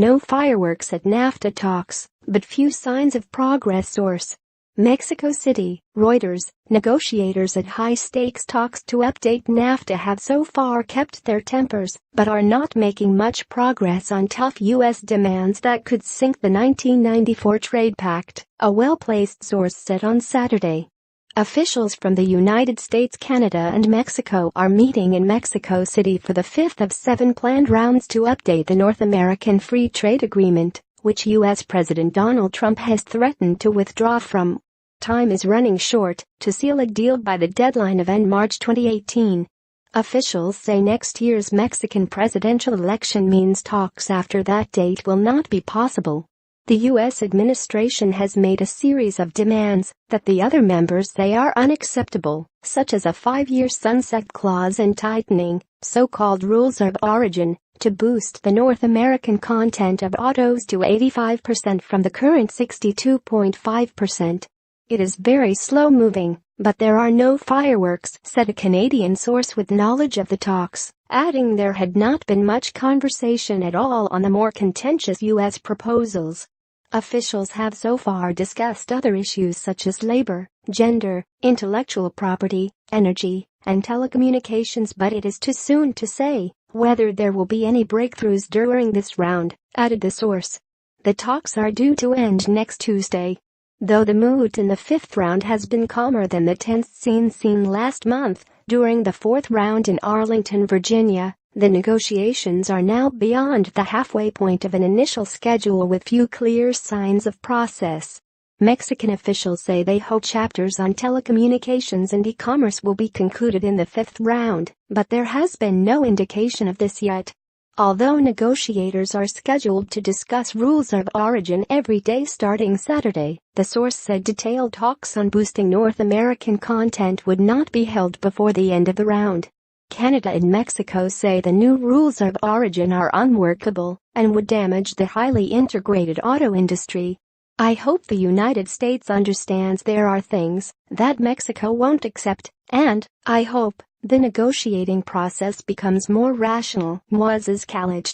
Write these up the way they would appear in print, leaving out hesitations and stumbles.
no fireworks at NAFTA talks, but few signs of progress. Source: Mexico City, Reuters. Negotiators at high-stakes talks to update NAFTA have so far kept their tempers, but are not making much progress on tough U.S. demands that could sink the 1994 trade pact, a well-placed source said on Saturday. Officials from the United States, Canada and Mexico are meeting in Mexico City for the fifth of 7 planned rounds to update the North American Free Trade Agreement, which U.S. President Donald Trump has threatened to withdraw from. Time is running short to seal a deal by the deadline of end March 2018. Officials say next year's Mexican presidential election means talks after that date will not be possible. The U.S. administration has made a series of demands that the other members say are unacceptable, such as a 5-year sunset clause and tightening so-called rules of origin to boost the North American content of autos to 85% from the current 62.5%. It is very slow-moving, but there are no fireworks, said a Canadian source with knowledge of the talks, adding there had not been much conversation at all on the more contentious U.S. proposals. Officials have so far discussed other issues such as labor, gender, intellectual property, energy, and telecommunications, but it is too soon to say whether there will be any breakthroughs during this round, added the source. The talks are due to end next Tuesday. Though the mood in the 5th round has been calmer than the tense scene seen last month during the 4th round in Arlington, Virginia, the negotiations are now beyond the halfway point of an initial schedule with few clear signs of process. Mexican officials say they hope chapters on telecommunications and e-commerce will be concluded in the 5th round, but there has been no indication of this yet. Although negotiators are scheduled to discuss rules of origin every day starting Saturday, the source said detailed talks on boosting North American content would not be held before the end of the round. Canada and Mexico say the new rules of origin are unworkable and would damage the highly integrated auto industry. I hope the United States understands there are things that Mexico won't accept, and I hope the negotiating process becomes more rational, Moises Khalid,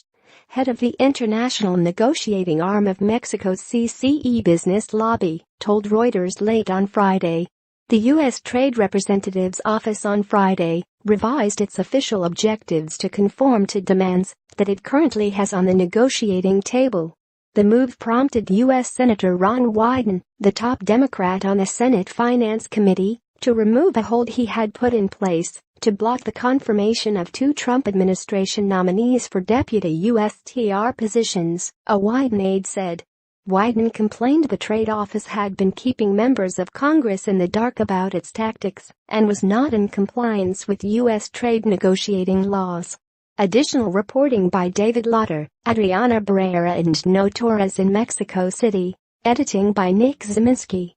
head of the international negotiating arm of Mexico's CCE business lobby, told Reuters late on Friday. The U.S. Trade Representative's office on Friday revised its official objectives to conform to demands that it currently has on the negotiating table. The move prompted U.S. Senator Ron Wyden, the top Democrat on the Senate Finance Committee, to remove a hold he had put in place to block the confirmation of 2 Trump administration nominees for deputy USTR positions, a Wyden aide said. Wyden complained the trade office had been keeping members of Congress in the dark about its tactics and was not in compliance with U.S. trade negotiating laws. Additional reporting by David Lauter, Adriana Barrera and No Torres in Mexico City. Editing by Nick Zeminski.